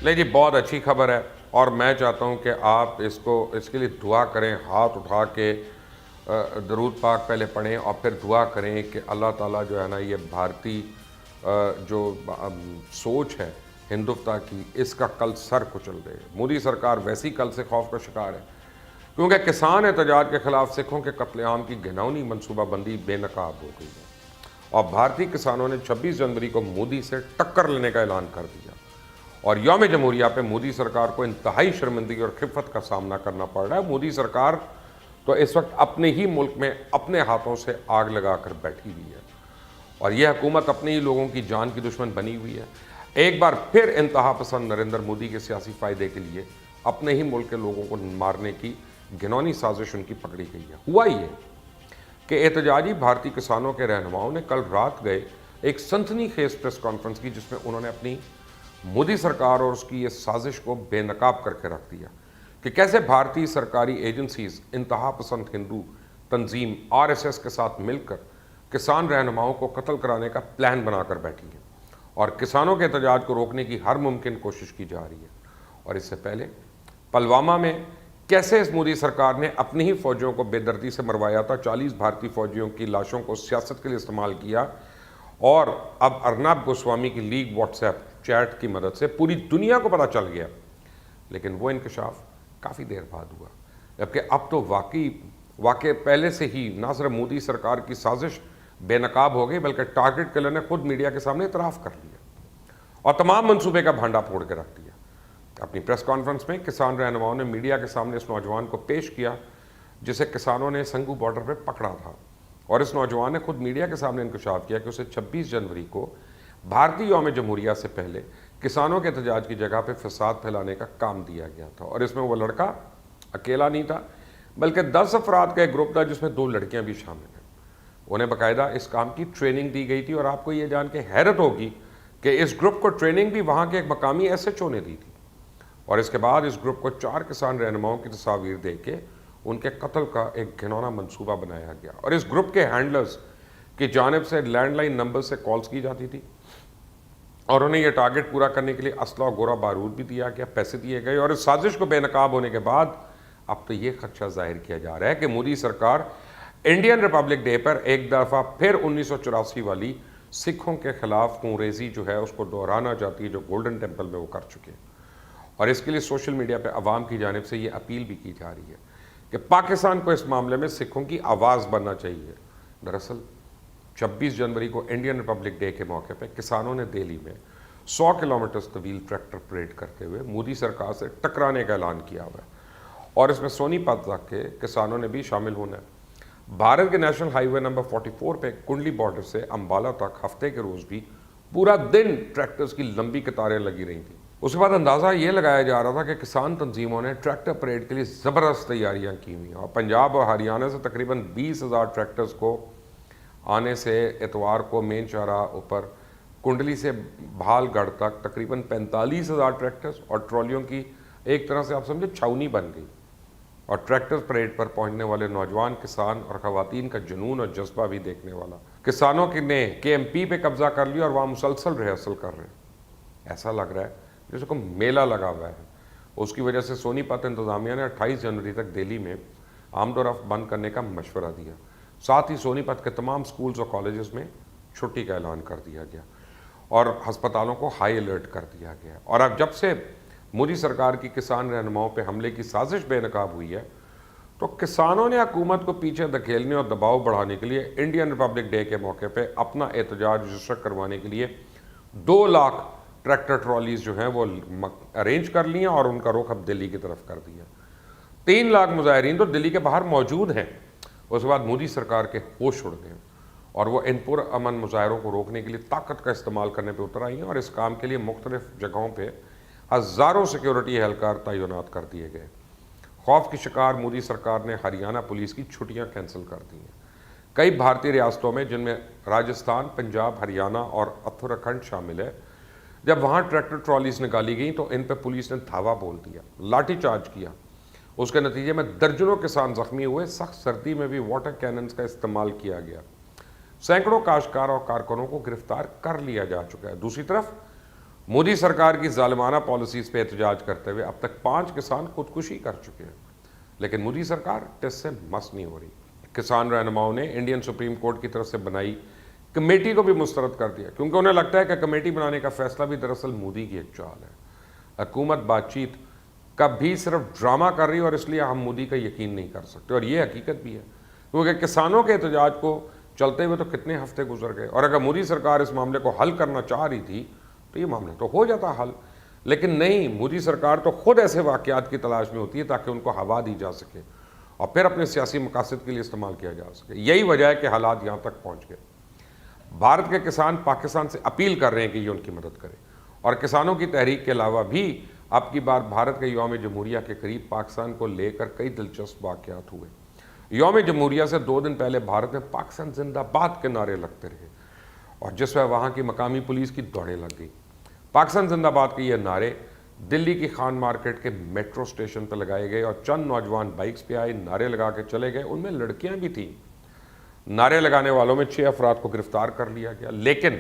نہیں جی، بہت اچھی خبر ہے، اور میں چاہتا ہوں کہ آپ اس کے لیے دعا کریں، ہاتھ اٹھا کے درود پاک پہلے پڑھیں اور پھر دعا کریں کہ اللہ تعالیٰ جو ہے نا یہ بھارتی جو سوچ ہے ہندوتوا کی، اس کا کل سر کچل دے۔ مودی سرکار ویسی کل سے خوف کا شکار ہے، کیونکہ کسان احتجاج کے خلاف سکھوں کے قتل عام کی گھناؤنی منصوبہ بندی بے نقاب ہو گئی ہے، اور بھارتی کسانوں نے 26 جنوری کو مودی سے ٹکر لینے کا اعلان کر دیا، اور یوم جمہوریہ پہ مودی سرکار کو انتہائی شرمندگی اور خفت کا سامنا کرنا پڑ رہا ہے۔ مودی سرکار تو اس وقت اپنے ہی ملک میں اپنے ہاتھوں سے آگ لگا کر بیٹھی ہوئی ہے، اور یہ حکومت اپنے ہی لوگوں کی جان کی دشمن بنی ہوئی ہے۔ ایک بار پھر انتہا پسند نریندر مودی کے سیاسی فائدے کے لیے اپنے ہی ملک کے لوگوں کو مارنے کی گھناؤنی سازش ان کی پکڑی گئی ہے۔ ہوا یہ کہ احتجاجی بھارتی کسانوں کے رہنماؤں نے کل رات گئے ایک سنسنی خیز پریس کانفرنس کی، جس میں انہوں نے اپنی مودی سرکار اور اس کی یہ سازش کو بے نقاب کر کے رکھ دیا کہ کیسے بھارتی سرکاری ایجنسیز انتہا پسند ہندو تنظیم RSS کے ساتھ مل کر کسان رہنماؤں کو قتل کرانے کا پلان بنا کر بیٹھی ہیں، اور کسانوں کے احتجاج کو روکنے کی ہر ممکن کوشش کی جا رہی ہے۔ اور اس سے پہلے پلوامہ میں کیسے اس مودی سرکار نے اپنی ہی فوجیوں کو بے دردی سے مروایا تھا، 40 بھارتی فوجیوں کی لاشوں کو سیاست کے لیے استعمال کیا، اور اب ارنب گوسوامی کی لیگ واٹس ایپ چیٹ کی مدد سے پوری دنیا کو پتہ چل گیا، لیکن وہ انکشاف کافی دیر بعد ہوا، جبکہ اب تو واقع پہلے سے ہی نہ صرف مودی سرکار کی سازش بے نقاب ہو گئی، بلکہ ٹارگٹ کلر نے خود میڈیا کے سامنے اعتراف کر لیا اور تمام منصوبے کا بھانڈا پھوڑ کے رکھ دیا۔ اپنی پریس کانفرنس میں کسان رہنماؤں نے میڈیا کے سامنے اس نوجوان کو پیش کیا جسے کسانوں نے سنگھو بارڈر پہ پکڑا تھا، اور اس نوجوان نے خود میڈیا کے سامنے انکشاف کیا کہ اسے 26 جنوری کو بھارتی یوم جمہوریہ سے پہلے کسانوں کے احتجاج کی جگہ پہ فساد پھیلانے کا کام دیا گیا تھا، اور اس میں وہ لڑکا اکیلا نہیں تھا بلکہ 10 افراد کا ایک گروپ تھا جس میں 2 لڑکیاں بھی شامل ہیں۔ انہیں باقاعدہ اس کام کی ٹریننگ دی گئی تھی، اور آپ کو یہ جان کے حیرت ہوگی کہ اس گروپ کو ٹریننگ بھی وہاں کے ایک مقامی SHO نے دی تھی، اور اس کے بعد اس گروپ کو 4 کسان رہنماؤں کی تصاویر دے کے ان کے قتل کا ایک گھناؤنا منصوبہ بنایا گیا، اور اس گروپ کے ہینڈلرز کی جانب سے لینڈ لائن نمبر سے کالز کی جاتی تھی، اور انہیں یہ ٹارگٹ پورا کرنے کے لیے اسلحہ اور گورا بارود بھی دیا گیا، پیسے دیے گئے، اور اس سازش کو بے نقاب ہونے کے بعد اب تو یہ خدشہ ظاہر کیا جا رہا ہے کہ مودی سرکار انڈین ریپبلک ڈے پر ایک دفعہ پھر 1984 والی سکھوں کے خلاف خونریزی جو ہے اس کو دہرانا چاہتی ہے، جو گولڈن ٹیمپل میں وہ کر چکے ہیں، اور اس کے لیے سوشل میڈیا پہ عوام کی جانب سے یہ اپیل بھی کی جا رہی ہے کہ پاکستان کو اس معاملے میں سکھوں کی آواز بننا چاہیے۔ دراصل 26 جنوری کو انڈین ریپبلک ڈے کے موقع پہ کسانوں نے دہلی میں 100 کلومیٹر طویل ٹریکٹر پریڈ کرتے ہوئے مودی سرکار سے ٹکرانے کا اعلان کیا ہوا ہے، اور اس میں سونی پت تک کے کسانوں نے بھی شامل ہونا ہے۔ بھارت کے نیشنل ہائی وے نمبر 44 پہ کنڈلی بارڈر سے امبالہ تک ہفتے کے روز بھی پورا دن ٹریکٹرز کی لمبی قطاریں لگی رہی تھیں۔ اس کے بعد اندازہ یہ لگایا جا رہا تھا کہ کسان تنظیموں نے ٹریکٹر پریڈ کے لیے زبردست تیاریاں کی ہوئی ہیں، اور پنجاب اور ہریانہ سے تقریباً 20,000 ٹریکٹرز کو آنے سے اتوار کو مین چوراہا اوپر کنڈلی سے بھال گڑھ تک تقریباً 45,000 ٹریکٹرز اور ٹرالیوں کی ایک طرح سے آپ سمجھے چھاؤنی بن گئی، اور ٹریکٹر پریڈ پر پہنچنے والے نوجوان کسان اور خواتین کا جنون اور جذبہ بھی دیکھنے والا۔ کسانوں نے KMP پہ قبضہ کر لیا اور وہاں مسلسل ریہرسل کر رہے ہیں، ایسا لگ رہا ہے جیسے کوئی میلہ لگا ہوا ہے۔ اس کی وجہ سے سونی پت انتظامیہ نے 28 جنوری تک دہلی میں آمد و رفت بند کرنے کا مشورہ دیا، ساتھ ہی سونی پت کے تمام سکولز اور کالجز میں چھٹی کا اعلان کر دیا گیا، اور ہسپتالوں کو ہائی الرٹ کر دیا گیا۔ اور اب جب سے مودی سرکار کی کسان رہنماؤں پہ حملے کی سازش بے نقاب ہوئی ہے، تو کسانوں نے حکومت کو پیچھے دھکیلنے اور دباؤ بڑھانے کے لیے انڈین ریپبلک ڈے کے موقع پہ اپنا احتجاج رجسٹر کروانے کے لیے 2 لاکھ ٹریکٹر ٹرالیز جو ہیں وہ ارینج کر لی ہیں، اور ان کا رخ اب دلی کی طرف کر دیا۔ 3 لاکھ مظاہرین تو دلی کے باہر موجود ہیں۔ اس کے بعد مودی سرکار کے ہوش اڑ گئے، اور وہ ان پر امن مظاہروں کو روکنے کے لیے طاقت کا استعمال کرنے پہ اتر آئی ہیں، اور اس کام کے لیے مختلف جگہوں پہ ہزاروں سیکیورٹی اہلکار تعینات کر دیے گئے۔ خوف کی شکار مودی سرکار نے ہریانہ پولیس کی چھٹیاں کینسل کر دی ہیں۔ کئی بھارتی ریاستوں میں، جن میں راجستھان، پنجاب، ہریانہ اور اتراکھنڈ شامل ہے، جب وہاں ٹریکٹر ٹرالیز نکالی گئیں تو ان پہ پولیس نے دھاوا بول دیا، لاٹھی چارج کیا۔ اس کے نتیجے میں درجنوں کسان زخمی ہوئے، سخت سردی میں بھی واٹر کیننز کا استعمال کیا گیا، سینکڑوں کاشتکار اور کارکنوں کو گرفتار کر لیا جا چکا ہے۔ دوسری طرف مودی سرکار کی ظالمانہ پالیسیز پہ احتجاج کرتے ہوئے اب تک 5 کسان خودکشی کر چکے ہیں، لیکن مودی سرکار ٹس سے مس نہیں ہو رہی۔ کسان رہنماؤں نے انڈین سپریم کورٹ کی طرف سے بنائی کمیٹی کو بھی مسترد کر دیا، کیونکہ انہیں لگتا ہے کہ کمیٹی بنانے کا فیصلہ بھی دراصل مودی کی ایک چال ہے۔ حکومت بات چیت کا بھی صرف ڈرامہ کر رہی ہے، اور اس لیے ہم مودی کا یقین نہیں کر سکتے، اور یہ حقیقت بھی ہے، کیونکہ کسانوں کے احتجاج کو چلتے ہوئے تو کتنے ہفتے گزر گئے، اور اگر مودی سرکار اس معاملے کو حل کرنا چاہ رہی تھی تو یہ معاملہ تو ہو جاتا حل، لیکن نہیں، مودی سرکار تو خود ایسے واقعات کی تلاش میں ہوتی ہے تاکہ ان کو ہوا دی جا سکے اور پھر اپنے سیاسی مقاصد کے لیے استعمال کیا جا سکے۔ یہی وجہ ہے کہ حالات یہاں تک پہنچ گئے۔ بھارت کے کسان پاکستان سے اپیل کر رہے ہیں کہ یہ ان کی مدد کرے، اور کسانوں کی تحریک کے علاوہ بھی اب کی بار بھارت کے یوم جمہوریہ کے قریب پاکستان کو لے کر کئی دلچسپ واقعات ہوئے۔ یوم جمہوریہ سے 2 دن پہلے بھارت میں پاکستان زندہ باد کے نعرے لگتے رہے، اور جس میں وہاں کی مقامی پولیس کی دوڑیں لگ گئی۔ پاکستان زندہ باد کے یہ نعرے دلی کی خان مارکیٹ کے میٹرو اسٹیشن پہ لگائے گئے، اور چند نوجوان بائکس پہ آئے، نعرے لگا کے چلے گئے، ان میں لڑکیاں بھی تھیں۔ نعرے لگانے والوں میں 6 افراد کو گرفتار کر لیا گیا، لیکن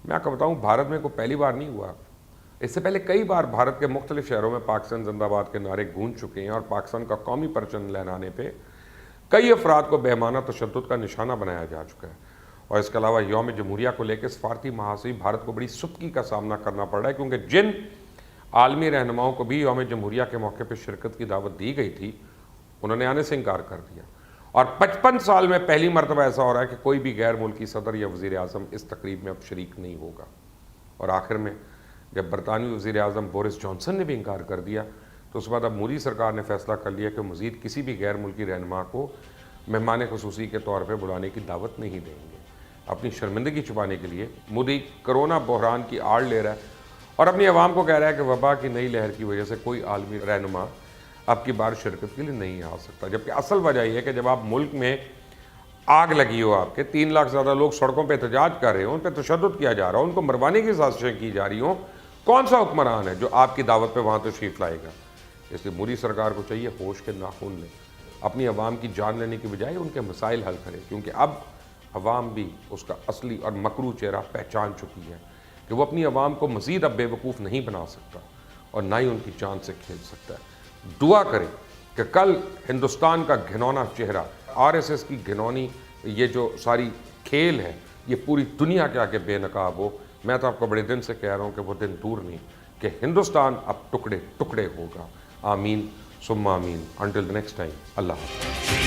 میں آپ کو بتاؤں بھارت میں کوئی پہلی بار نہیں ہوا، اس سے پہلے کئی بار بھارت کے مختلف شہروں میں پاکستان زندہ باد کے نعرے گونج چکے ہیں، اور پاکستان کا قومی پرچم لہرانے پہ کئی افراد کو بہمانہ تشدد کا نشانہ بنایا جا چکا ہے۔ اور اس کے علاوہ یوم جمہوریہ کو لے کے سفارتی محاذ سے بھارت کو بڑی سستی کا سامنا کرنا پڑ رہا ہے، کیونکہ جن عالمی رہنماؤں کو بھی یوم جمہوریہ کے موقع پہ شرکت کی دعوت دی گئی تھی، انہوں نے آنے سے انکار کر دیا، اور 55 سال میں پہلی مرتبہ ایسا ہو رہا ہے کہ کوئی بھی غیر ملکی صدر یا وزیر اعظم اس تقریب میں اب شریک نہیں ہوگا۔ اور آخر میں جب برطانوی وزیر اعظم بورس جانسن نے بھی انکار کر دیا، تو اس کے بعد اب مودی سرکار نے فیصلہ کر لیا کہ مزید کسی بھی غیر ملکی رہنما کو مہمان خصوصی کے طور پہ بلانے کی دعوت نہیں دیں گے۔ اپنی شرمندگی چھپانے کے لیے مودی کرونا بحران کی آڑ لے رہا ہے، اور اپنی عوام کو کہہ رہا ہے کہ وبا کی نئی لہر کی وجہ سے کوئی عالمی رہنما اب کی بار شرکت کے لیے نہیں آ سکتا، جبکہ اصل وجہ یہ ہے کہ جب آپ ملک میں آگ لگی ہو، آپ کے 3 لاکھ سے زیادہ لوگ سڑکوں پہ احتجاج کر رہے ہوں، ان پہ تشدد کیا جا رہا ہو، ان کو مروانے کی سازشیں کی جا رہی ہوں، کون سا حکمران ہے جو آپ کی دعوت پہ وہاں تشریف لائے گا؟ اس لیے مودی سرکار کو چاہیے ہوش کے ناخن لے، اپنی عوام کی جان لینے کی بجائے ان کے مسائل حل کرے، کیونکہ اب عوام بھی اس کا اصلی اور مکروہ چہرہ پہچان چکی ہے کہ وہ اپنی عوام کو مزید اب بے وقوف نہیں بنا سکتا، اور نہ ہی ان کی جان سے کھیل سکتا ہے۔ دعا کریں کہ کل ہندوستان کا گھنونا چہرہ، RSS کی گھنونی یہ جو ساری کھیل ہے، یہ پوری دنیا کے آگے بے نقاب ہو۔ میں تو آپ کو بڑے دن سے کہہ رہا ہوں کہ وہ دن دور نہیں کہ ہندوستان اب ٹکڑے ٹکڑے ہوگا۔ آمین ثم آمین۔ انٹل دی نیکسٹ ٹائم، اللہ حافظ۔